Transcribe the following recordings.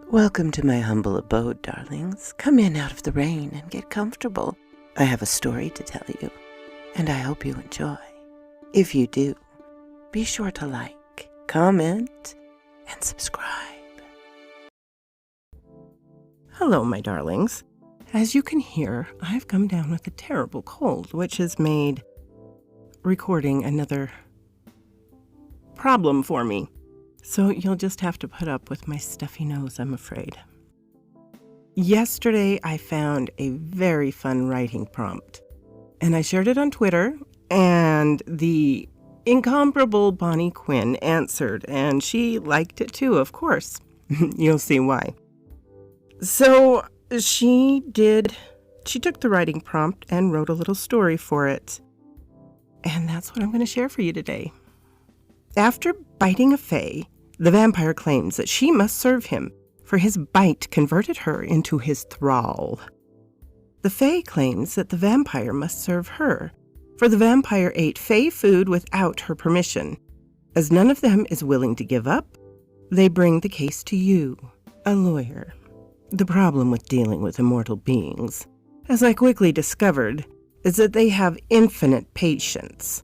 Welcome to my humble abode, darlings. Come in out of the rain and get comfortable. I have a story to tell you, and I hope you enjoy. If you do, be sure to like, comment, and subscribe. Hello, my darlings. As you can hear, I've come down with a terrible cold, which has made recording another problem for me. So you'll just have to put up with my stuffy nose, I'm afraid. Yesterday, I found a very fun writing prompt, and I shared it on Twitter, and the incomparable Bonnie Quinn answered, and she liked it too, of course. You'll see why. So she took the writing prompt and wrote a little story for it, and that's what I'm going to share for you today. After biting a fae, the vampire claims that she must serve him, for his bite converted her into his thrall. The fae claims that the vampire must serve her, for the vampire ate fae food without her permission. As none of them is willing to give up, they bring the case to you, a lawyer. The problem with dealing with immortal beings, as I quickly discovered, is that they have infinite patience.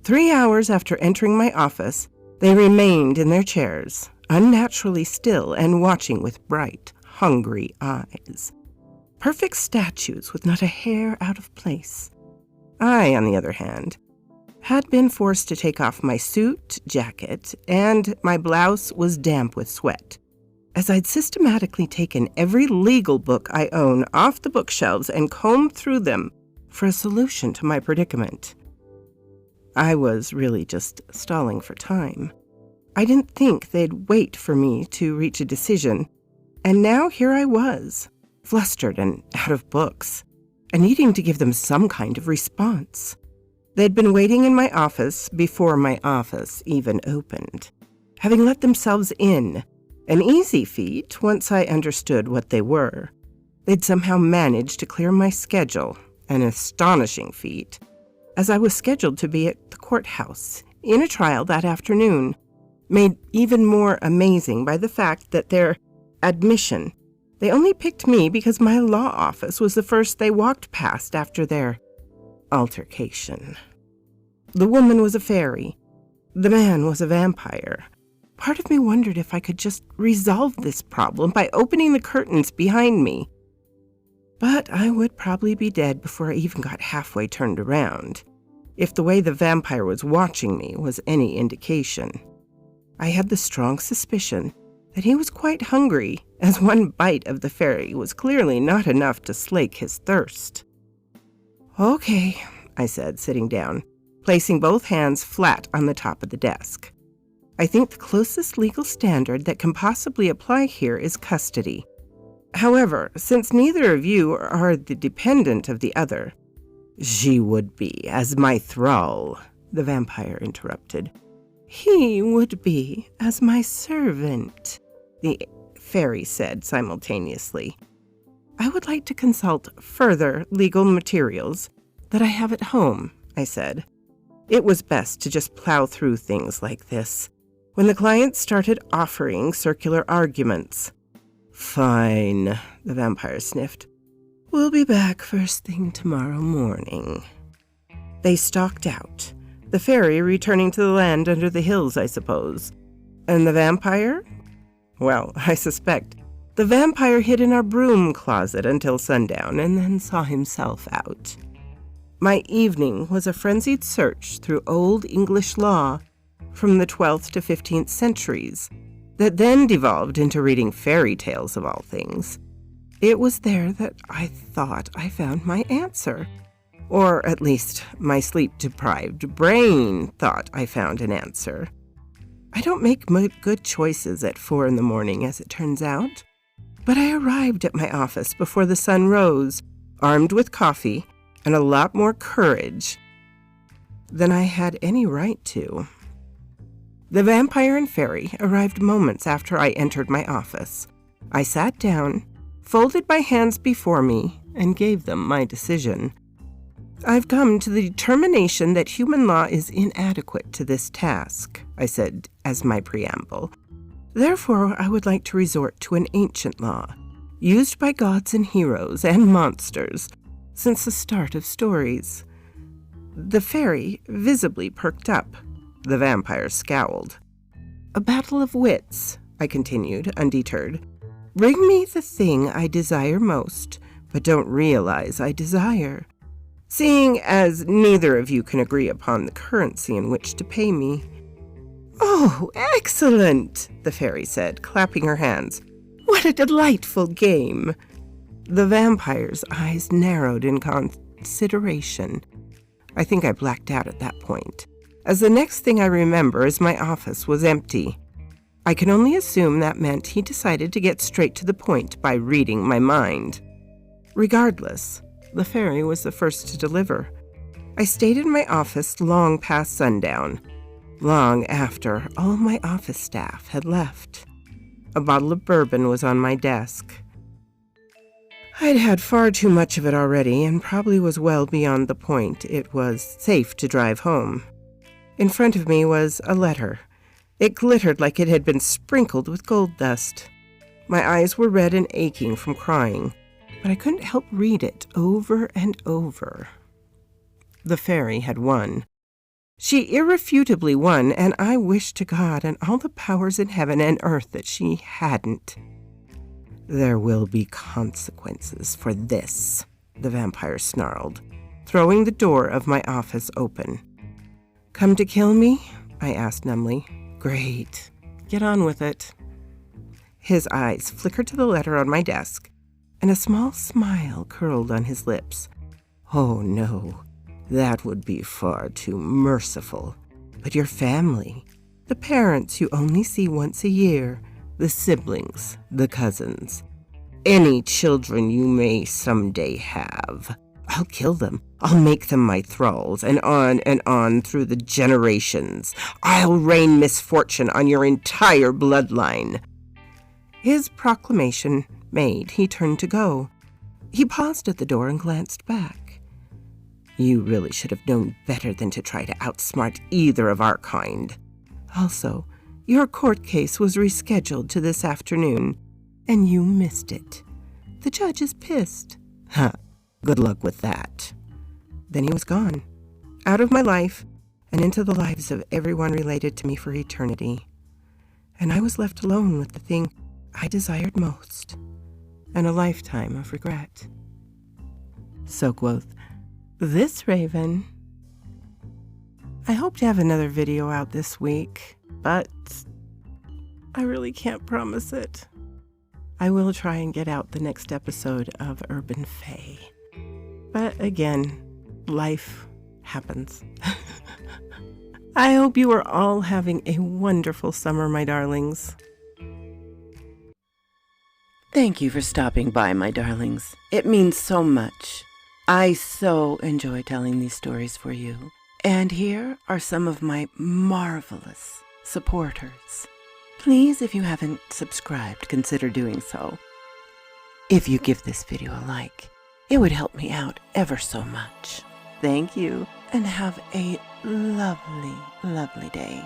3 hours after entering my office, they remained in their chairs, unnaturally still and watching with bright, hungry eyes. Perfect statues with not a hair out of place. I, on the other hand, had been forced to take off my suit, jacket, and my blouse was damp with sweat, as I'd systematically taken every legal book I own off the bookshelves and combed through them for a solution to my predicament. I was really just stalling for time. I didn't think they'd wait for me to reach a decision, and now here I was, flustered and out of books, and needing to give them some kind of response. They'd been waiting in my office before my office even opened, having let themselves in, an easy feat once I understood what they were. They'd somehow managed to clear my schedule, an astonishing feat, as I was scheduled to be at the courthouse in a trial that afternoon, made even more amazing by the fact that their admission, they only picked me because my law office was the first they walked past after their altercation. The woman was a fairy. The man was a vampire. Part of me wondered if I could just resolve this problem by opening the curtains behind me. But I would probably be dead before I even got halfway turned around, if the way the vampire was watching me was any indication. I had the strong suspicion that he was quite hungry, as one bite of the fairy was clearly not enough to slake his thirst. "Okay," I said, sitting down, placing both hands flat on the top of the desk. "I think the closest legal standard that can possibly apply here is custody. However, since neither of you are the dependent of the other—" "She would be, as my thrall," the vampire interrupted. "He would be, as my servant," the fairy said simultaneously. "I would like to consult further legal materials that I have at home," I said. It was best to just plow through things like this, when the client started offering circular arguments. "Fine," the vampire sniffed. "We'll be back first thing tomorrow morning." They stalked out, the fairy returning to the land under the hills, I suppose. And the vampire? Well, I suspect the vampire hid in our broom closet until sundown and then saw himself out. My evening was a frenzied search through Old English law from the 12th to 15th centuries that then devolved into reading fairy tales of all things. It was there that I thought I found my answer. Or at least my sleep-deprived brain thought I found an answer. I don't make good choices at 4 a.m, as it turns out. But I arrived at my office before the sun rose, armed with coffee and a lot more courage than I had any right to. The vampire and fairy arrived moments after I entered my office. I sat down, folded my hands before me, and gave them my decision. "I've come to the determination that human law is inadequate to this task," I said as my preamble. Therefore, I would like to resort to an ancient law, used by gods and heroes and monsters since the start of stories. The fairy visibly perked up. The vampire scowled. A battle of wits, I continued, undeterred. Bring me the thing I desire most, but don't realize I desire, seeing as neither of you can agree upon the currency in which to pay me. Oh, excellent, the fairy said, clapping her hands. What a delightful game. The vampire's eyes narrowed in consideration. I think I blacked out at that point, as the next thing I remember is my office was empty. I can only assume that meant he decided to get straight to the point by reading my mind. Regardless, the fairy was the first to deliver. I stayed in my office long past sundown, long after all my office staff had left. A bottle of bourbon was on my desk. I'd had far too much of it already and probably was well beyond the point it was safe to drive home. In front of me was a letter. It glittered like it had been sprinkled with gold dust. My eyes were red and aching from crying, but I couldn't help read it over and over. The fairy had won. She irrefutably won, and I wished to God and all the powers in heaven and earth that she hadn't. There will be consequences for this, the vampire snarled, throwing the door of my office open. Come to kill me? I asked numbly. Great. Get on with it. His eyes flickered to the letter on my desk, and a small smile curled on his lips. Oh, no. That would be far too merciful. But your family, the parents you only see once a year, the siblings, the cousins, any children you may someday have, I'll kill them. I'll make them my thralls, and on through the generations. I'll rain misfortune on your entire bloodline. His proclamation made, he turned to go. He paused at the door and glanced back. You really should have known better than to try to outsmart either of our kind. Also, your court case was rescheduled to this afternoon, and you missed it. The judge is pissed. Huh, good luck with that. Then he was gone, out of my life and into the lives of everyone related to me for eternity. And I was left alone with the thing I desired most, and a lifetime of regret. So quoth this raven. I hope to have another video out this week, but I really can't promise it. I will try and get out the next episode of Urban Fae. But again, life happens. I hope you are all having a wonderful summer, my darlings. Thank you for stopping by, my darlings. It means so much. I so enjoy telling these stories for you. And here are some of my marvelous supporters. Please, if you haven't subscribed, consider doing so. If you give this video a like, it would help me out ever so much. Thank you, and have a lovely, lovely day.